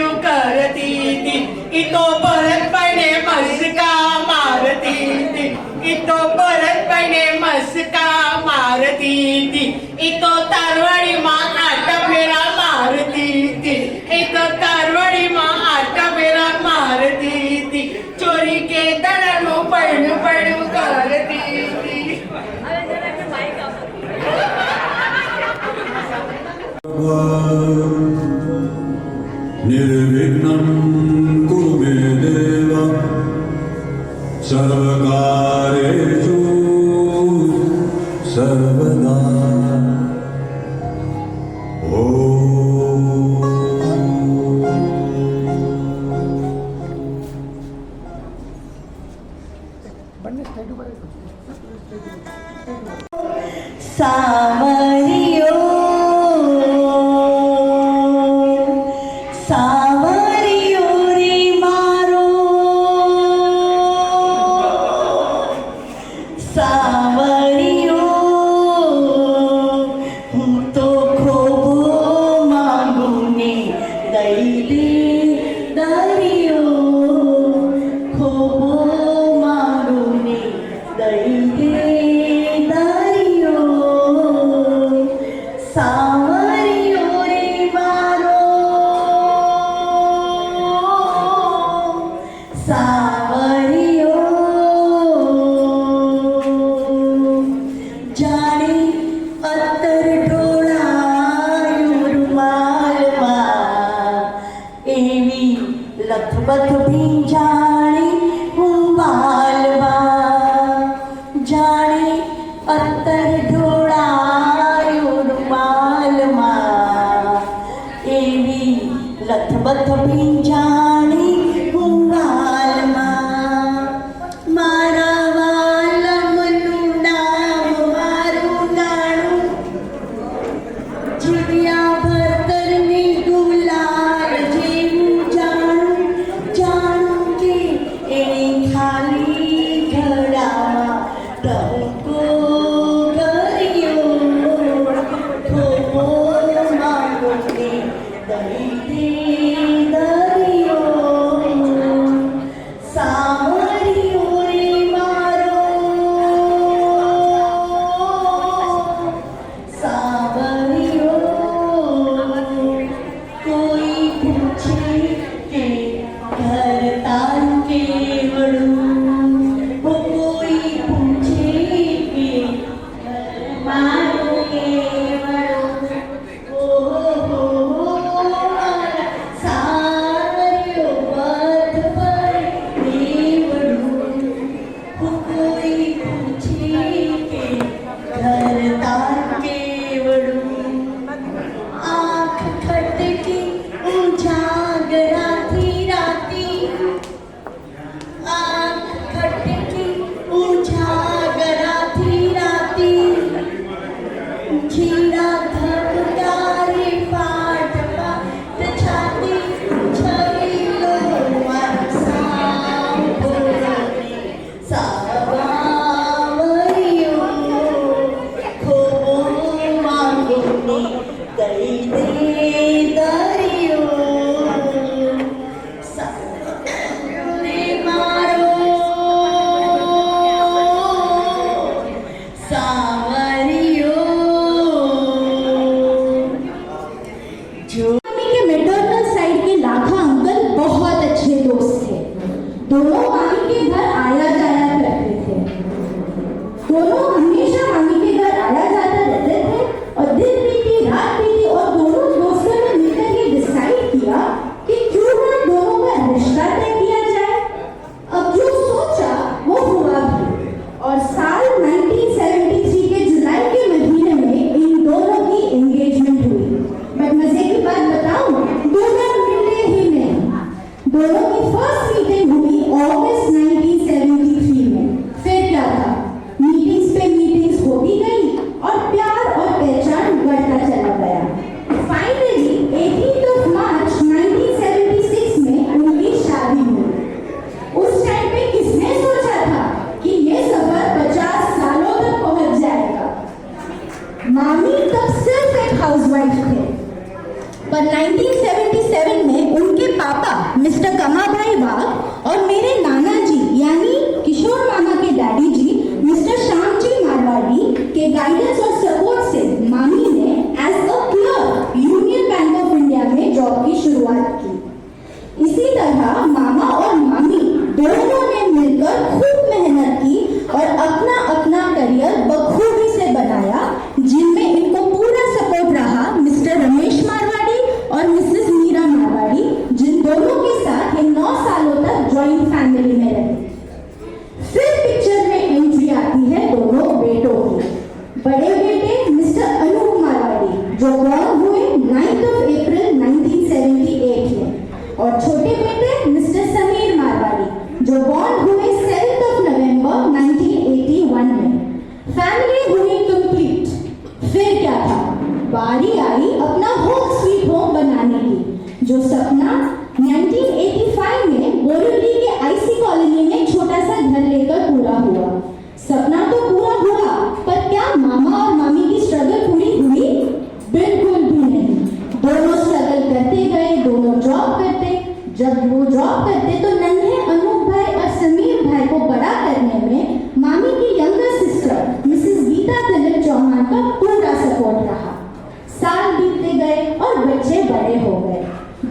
पडू करती ती इतो परतपणे मस्का मारती ती इतो परतपणे मस्का मारती ती इतो तारवाडी मा आठ फेरा मारती ती इतो तारवाडी मा आठ फेरा मारती ती चोरी के दड़नो पडू पडू करती ती निर्विघ्नं कुरु मे देव सर्वकार्येषु सर्वदा सावरियो सावरियो रे मारो सावरियो हूँ तो खूब मांगूने दई दे दरियो खूब मांगूने दई दे सावरियो रे मारो सावरियो जाने अत्तर ढोळायो रुमालमा एवी लथबथ भींजाणी हुंबालमा जाने अत्तर ढोळायो रुमालमा एवी लथबथ भींजाणी हुंबालमा मारा वालमનું નામ મારું નાણું જીવ્યા ભરતરની ગુલાલ જેવું જાણું જાણું કે એની ખાલી ઘડામાં ટહુકો કર્યો થોભો માંગોને દઈ દે દરિયો સાવરિયો રે મારો સાવરિયો કોઈ પૂછે કે ઘર તારું કેવડું કોઈ પૂછે કે ઘર મારું કેવડું ઓહો સાવરિયો પથ પર દેવડું કોઈ પૂછે કે ઘર તારું કેવડું આંખ ખટકી ઉજાગરાથી રાતી આંખ ખટકી ઉજાગરાથી રાતી જીરા ધબકારે પાટ પાટ છાતી છરીલો સાવરિયો ખૂબ માંગોને દઈ દે દરિયો સાવરિયો રે મારો सावरियो जो के मैटरनल साइड के लाखा अंकल बहुत अच्छे दोस्त थे। दोनों मामी के घर आया जाया करते थे। दोनों हमेशा मामी के घर आया जाता रहते थे और दिन बीती रात बीती और दोनों दोस्तों ने मिलकर ये डिसाइड किया कि क्यों ना दोनों का रिश्ता तय किया जाए। अब जो सोचा वो हुआ भी और साल 1973 के जुलाई के महीने में इन दोनों की एंगेजमेंट हुई। मैं मजे की बात बताऊं, दोनों मिले ही नहीं। दोनों की फर्स्ट मीटिंग हुई अगस्त 1973 में। फिर क्या था, मीटिंग्स पे मीटिंग्स होती गई और प्यार और पहचान बढ़ता चला गया। फाइनली 18 मार्च 1976 में उनकी शादी हुई। उस टाइम पे किसने सोचा था कि ये सफर 50 सालों तक पहुंच जाएगा। मामी तब सिर्फ एक हाउसवाइफ थे, पर 1977 में उनके था, मामा और मामी दोनों ने मिलकर खूब मेहनत की और अपना अपना करियर बखूबी से बनाया, जिनमें इनको पूरा सपोर्ट रहा मिस्टर रमेश मारवाड़ी और मिसेस मीरा मारवाड़ी, जिन दोनों के साथ ये 9 सालों तक जॉइंट फैमिली में रहे। फिर पिक्चर में एंट्री आती है दोनों बेटों की। बड़े बेटे मिस्टर अनूप मारवाड़ी जो बॉर्न हुए 9 अप्रैल 1978 में, और छोटे बेटे मिस्टर समीर मारवाड़ी जो बॉर्न हुए 7 नवंबर 1981 में। फैमिली हुई कंप्लीट। फिर क्या था, बारी आई अपना होम स्वीट होम बनाने की, जो सपना 1985 में बोरिवली के आईसी कॉलोनी में छोटा सा घर लेकर पूरा हुआ। सपना तो पूरा हुआ, पर क्या मामा और मामी की स्ट्रगल पूरी हुई? बिल्कुल भी नहीं। दोनों स्ट्रगल करते गए, दोनों जॉब करते। जब वो जॉब करते तो नन्हे अनूप भाई और समीर भाई को बड़ा करने में मामी की यंगर सिस्टर मिसेस गीता तिलक चौहान का पूरा सपोर्ट रहा। साल बीतते गए और बच्चे बड़े हो गए।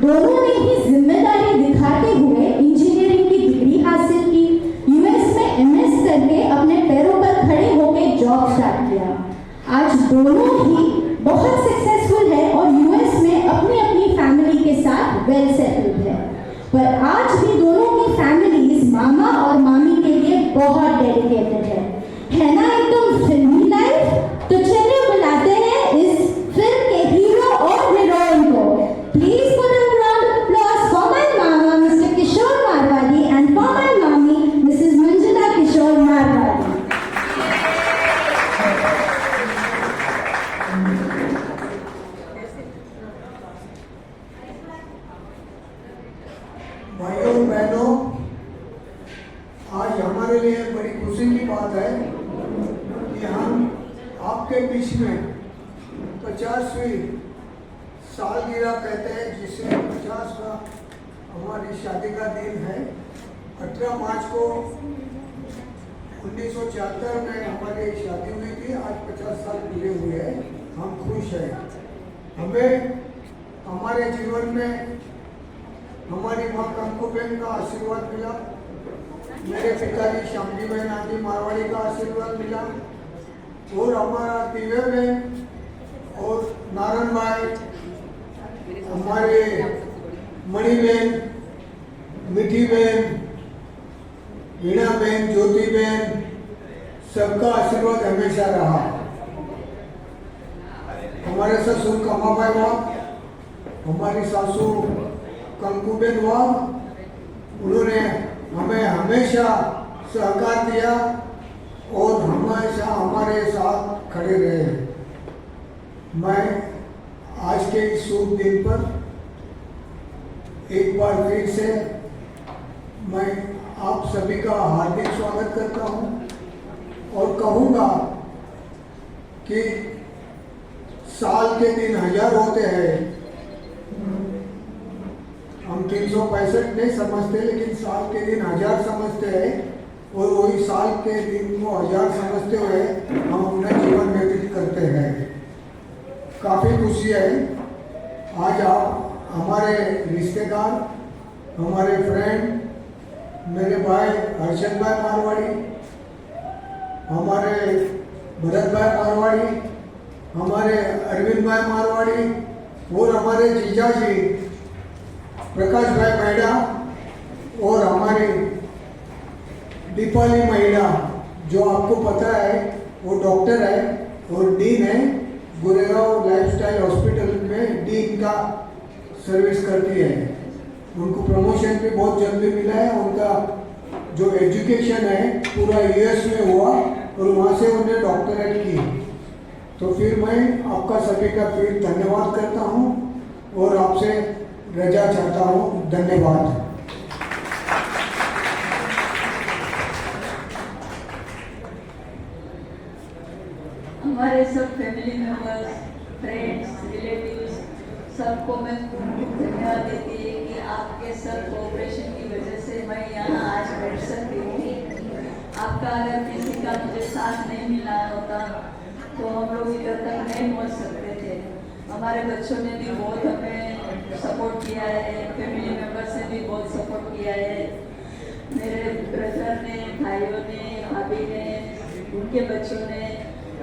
दोनों ने ही जिम्मेदारी दिखाते हुए इंजीनियरिंग की डिग्री हासिल की, यूएस में एमएस करके अपने पैरों पर खड़े होकर जॉब स्टार्ट किया। आज दोनों ही बहुत सक्सेसफुल है और यूएस में अपनी अपनी फैमिली के साथ वेल सेटल्ड है। पर आज भी दोनों की फैमिलीज मामा और मामी के लिए बहुत डेडिकेटेड है ना एकदम फिल्मी लाइफ। तो चलिए बुलाते हैं इस फिल्म के हीरो और हीरोइन को। Please put a round of applause for my mama Mr Kishore Marwari and for my mami Mrs Manjula Kishore Marwari. भाइयों बहनों, आज हमारे लिए बड़ी खुशी की बात है कि हम आपके बीच में 50वीं सालगिरह कहते हैं, जिसे 50 का हमारी शादी का दिन है। 18 मार्च को 1976 में हमारी शादी हुई थी। आज 50 साल पूरे हुए हैं। हम खुश हैं। हमें हमारे जीवन में हमारी माँ कंकुबेन का आशीर्वाद मिला, मेरे पिताजी श्यामजी बहन आदि मारवाड़ी का आशीर्वाद मिला, और हमारा दिव्य बहन और नारायण भाई, हमारे मणि बहन, मिठी बहन, वीणा बहन, ज्योति बहन, सबका आशीर्वाद हमेशा रहा। हमारे ससुर कमाभाई वाघ, हमारी सासू कंकुबेन वाघ, उन्होंने हमें हमेशा सहकार दिया और हमेशा हमारे साथ खड़े रहे। मैं आज के इस शुभ दिन पर एक बार फिर से मैं आप सभी का हार्दिक स्वागत करता हूं और कहूँगा कि साल के दिन 1000 होते हैं। हम 365 नहीं समझते, लेकिन साल के दिन 1000 समझते हैं, और वही साल के दिन को 1000 समझते हुए हम अपना जीवन व्यतीत करते हैं। काफ़ी खुशी है आज आप हमारे रिश्तेदार, हमारे फ्रेंड, मेरे भाई हर्षद भाई मारवाड़ी, हमारे भरत भाई मारवाड़ी, हमारे अरविंद भाई मारवाड़ी, और हमारे जीजा जी प्रकाश भाई महिला, और हमारी दीपाली महिला, जो आपको पता है वो डॉक्टर है और डीन है, गुरेगांव लाइफस्टाइल हॉस्पिटल में डीन का सर्विस करती है। उनको प्रमोशन भी बहुत जल्दी मिला है। उनका जो एजुकेशन है पूरा यूएस में हुआ और वहाँ से उन्हें डॉक्टरेट की। तो फिर मैं आपका सभी का फिर धन्यवाद करता हूँ और आपसे रजा चाहता हूँ। धन्यवाद। हमारे सब फैमिली मेंबर्स, फ्रेंड्स, रिलेटिव्स, सबको मैं धन्यवाद देती है कि आपके सब कोऑपरेशन की वजह से मैं यहाँ आज बैठ सकती हूँ। आपका अगर किसी का मुझे साथ नहीं मिला होता तो हम लोग इधर तक नहीं पहुँच सकते थे। हमारे बच्चों ने भी बहुत हमें सपोर्ट किया है, फैमिली मेंबर्स ने भी बहुत सपोर्ट किया है। मेरे ब्रदर ने, भाइयों ने, भाभी ने, उनके बच्चों ने,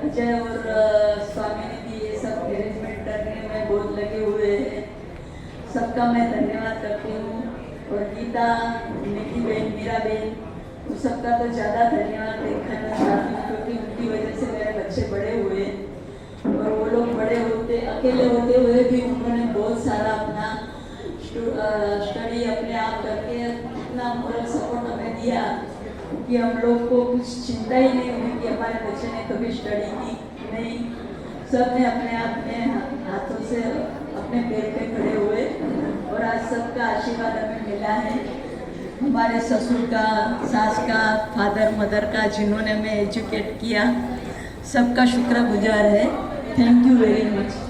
अजय और स्वामी ने ये सब अरेंजमेंट करने में बहुत लगे हुए हैं। सबका मैं धन्यवाद करती हूँ। और गीता, निकी बहन, मीरा बहन, उन सबका तो ज़्यादा धन्यवाद करना चाहती हूँ, क्योंकि उनकी वजह से मेरे बच्चे बड़े हुए। और वो लोग बड़े होते, अकेले होते हुए भी उन्होंने बहुत सारा अपना स्टडी अपने आप करके इतना मोरल सपोर्ट हमें दिया कि हम लोग को कुछ चिंता ही नहीं हुई कि हमारे बच्चे ने कभी स्टडी की नहीं। सब ने अपने हाथों से अपने पैर पे खड़े हुए और आज सबका आशीर्वाद हमें मिला है। हमारे ससुर का, सास का, फादर मदर का, जिन्होंने हमें एजुकेट किया, सबका शुक्रगुजार है। Thank you very much.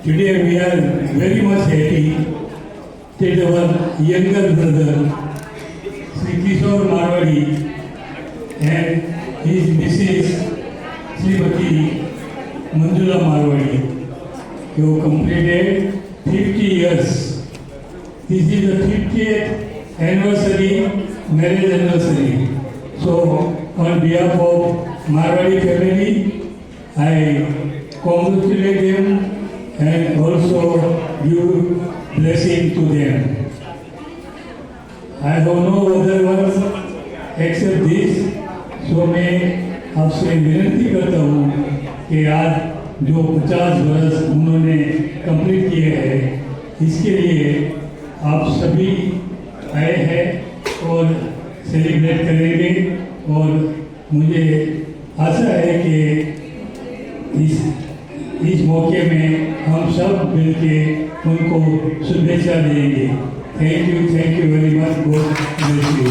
Today we are very much happy that our younger brother, Sri Kishore Marwadi, and his Mrs. Srimati Manjula Marwadi, who completed 50 years. This is the 50th anniversary, marriage anniversary. So, on behalf of Marwadi family, I congratulate them and also give blessing to them. I have no other words except this. So मैं आपसे विनती करता हूँ कि आज जो 50 वर्ष उन्होंने कंप्लीट किए हैं, इसके लिए आप सभी आए हैं और सेलिब्रेट करेंगे। और मुझे आशा है कि इस मौके में हम सब मिलके उनको शुभेच्छा देंगे। Thank you very much. God bless you.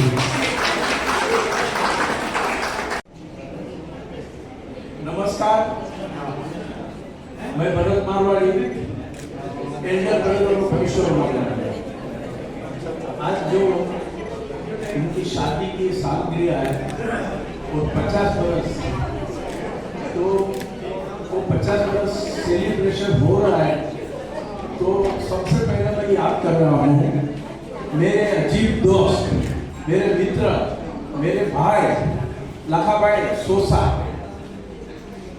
नमस्कार, मैं Bharat Marwadi, elder brother of Kishore Marwadi. आज जो इनकी शादी की सालगिरह है और 50 वर्ष, तो वो 50 वर्ष सेलिब्रेशन हो रहा है। तो सबसे पहले मैं याद कर रहा हूँ मेरे अजीब दोस्त, मेरे मित्र, मेरे भाई लखाभाई सोसा,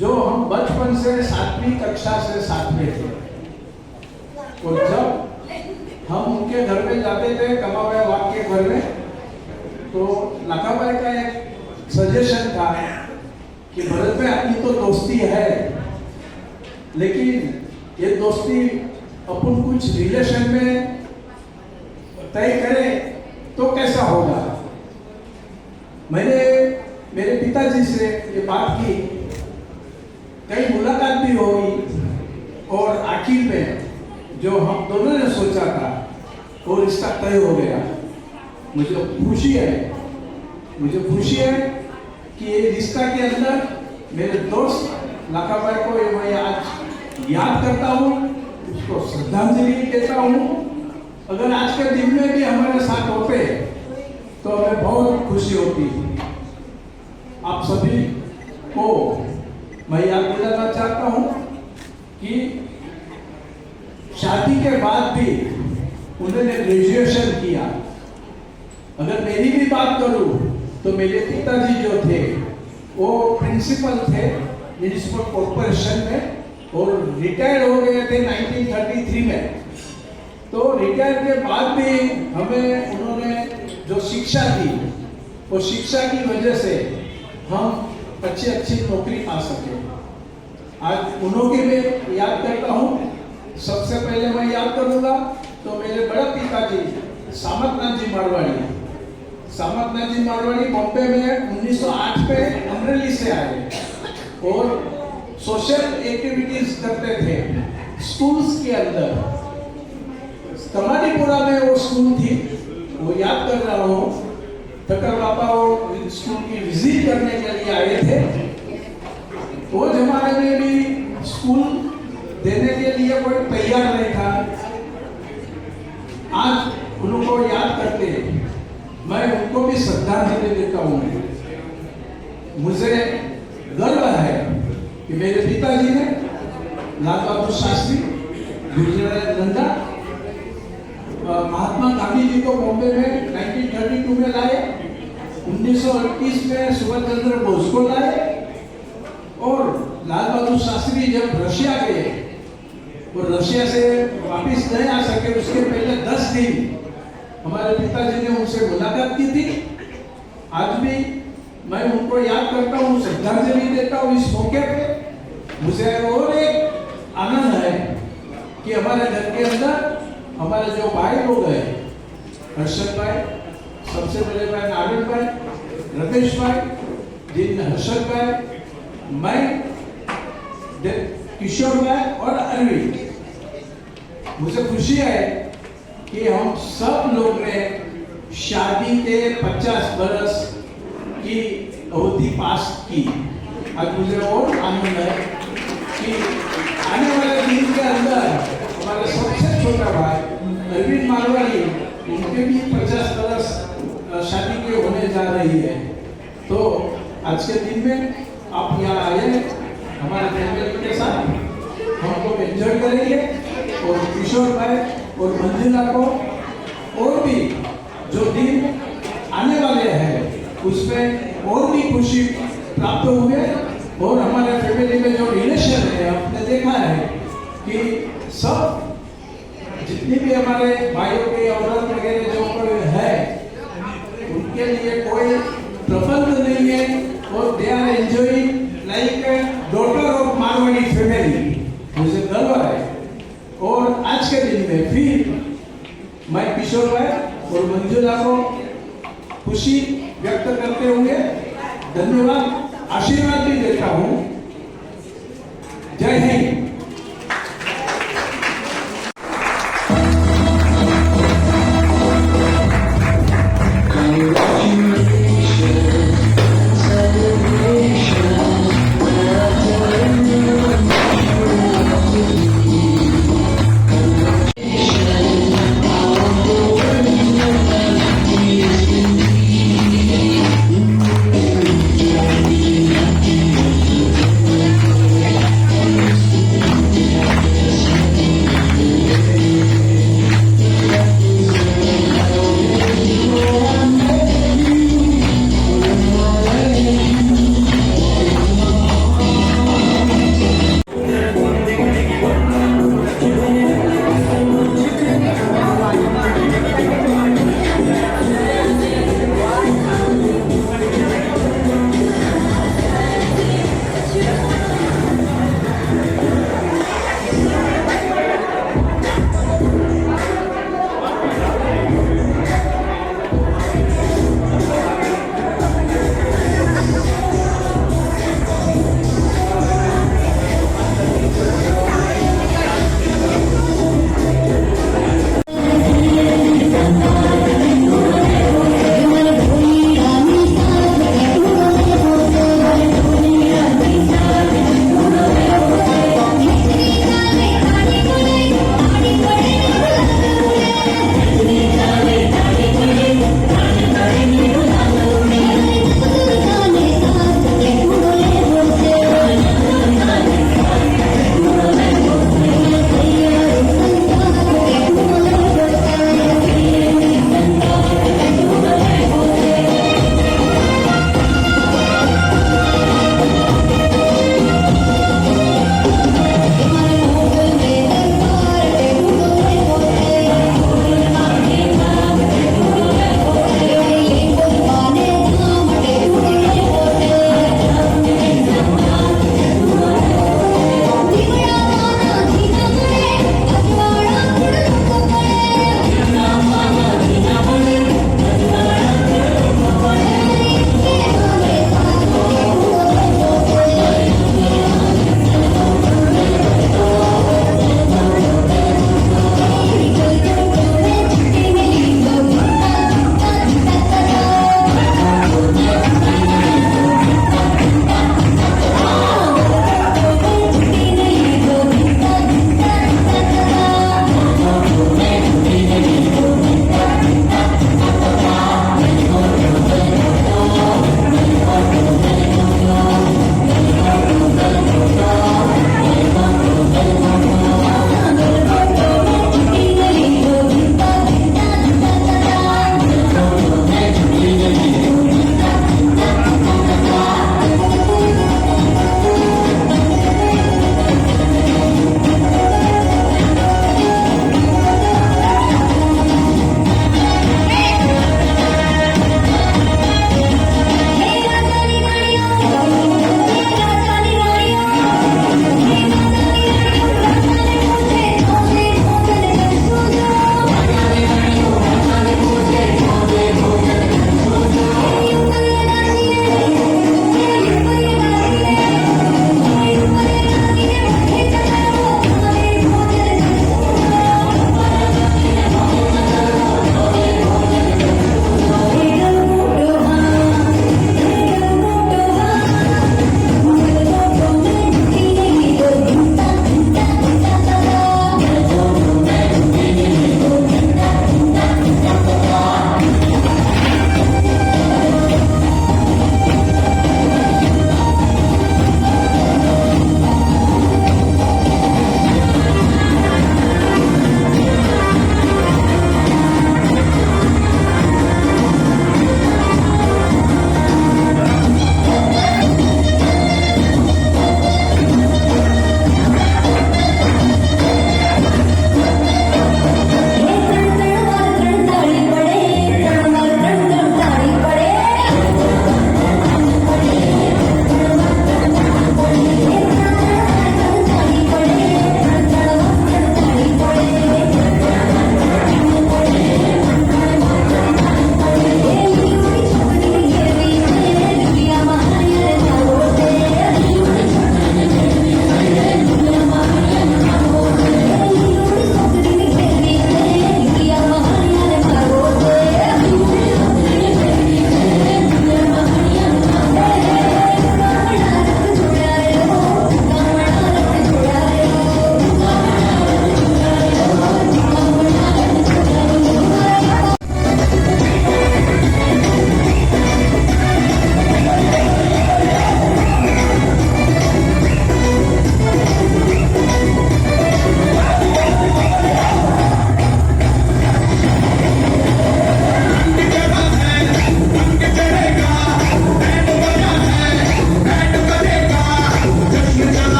जो हम बचपन से 7वीं कक्षा से साथ में थे। और जब हम उनके घर में जाते थे, कमाभाई वाग के घर में, तो लखाभाई का एक सजेशन था कि भरत में अपनी तो दोस्ती है, लेकिन ये दोस्ती अपन कुछ रिलेशन में तय करें तो कैसा होगा। मैंने मेरे पिताजी से ये बात की, कई मुलाकात भी हुई और आखिर में जो हम दोनों ने सोचा था वो रिश्ता तय हो गया। मुझे खुशी है कि ये रिश्ता के अंदर मेरे दोस्त लखाभाई को मैं आज याद करता हूँ, उसको श्रद्धांजलि देता हूँ। अगर आज के दिन में भी हमारे साथ होते तो हमें बहुत खुशी होती। आप सभी को मैं याद दिलाना चाहता हूँ कि शादी के बाद भी उन्होंने ग्रेजुएशन किया। अगर मेरी भी बात करूँ तो मेरे पिताजी जो थे वो प्रिंसिपल थे म्युनिसिपल कॉर्पोरेशन में और रिटायर हो गए थे 1933 में। तो रिटायर के बाद भी हमें हमें उन्होंने जो शिक्षा दी, वो शिक्षा की वजह से हम अच्छी नौकरी पा सके। आज उन्हों की मैं याद करता हूँ। सबसे पहले मैं याद करूँगा तो मेरे बड़े पिताजी सामतनाथ जी मारवाड़ी बॉम्बे में 1908 पे अमरेली से आए और सोशल एक्टिविटीज करते थे स्कूल्स के अंदर। कमाटीपुरा में वो स्कूल थी, वो याद कर रहा हूँ। ठक्कर बाबा वो स्कूल की विजिट करने के लिए आए थे। वो जमाने में भी स्कूल देने के लिए कोई तैयार नहीं था। आज उनको याद करते मैं उनको भी श्रद्धांजलि देता हूँ। मुझे गर्व है कि मेरे पिताजी ने लाल बहादुर शास्त्री, गुजरात नंदा, महात्मा गांधी जी को बॉम्बे में 1932 में लाए, 1931 में सुभाष चंद्र बोस को लाए और लाल बहादुर शास्त्री जब रशिया गए और रशिया से वापस नहीं आ सके, उसके पहले 10 दिन हमारे पिताजी ने उनसे मुलाकात की थी। आज भी मैं उनको याद करता हूँ, श्रद्धांजलि देता हूँ इस मौके पे। मुझे और एक आनंद है कि हमारे घर के अंदर हमारे जो भाई लोग हैं, हर्षद भाई, सबसे बड़े भाई नारायण भाई, रमेश भाई, जिन हर्षद भाई, मैं, किशोर भाई और अरविंद। मुझे खुशी है कि हम सब लोग ने शादी के 50 बरस की अवधि पास की। आज मुझे और आनंद है कि आने वाले दिन के अंदर हमारा सबसे छोटा भाई अरविंद मारवाड़ी, उनके भी 50 बरस शादी के होने जा रही है। तो आज के दिन में आप यहाँ आए हमारे फैमिली के साथ, हम लोग एंजॉय करेंगे और किशोर भाई और मंजिला को और भी जो दिन आने वाले हैं उसमें और भी खुशी प्राप्त होंगे। और हमारे फैमिली में जो रिलेशन है, आपने देखा है कि सब जितनी भी हमारे भाइयों के औरत वगैरह जो कोई है, उनके लिए कोई प्रबंध नहीं है और they are enjoying like daughter of Marwari family. मुझे गर्व है। और आज के दिन में फिर मैं किशोर भाई और मंजुला को खुशी व्यक्त करते हुए धन्यवाद, आशीर्वाद भी देता हूँ। जय हिंद।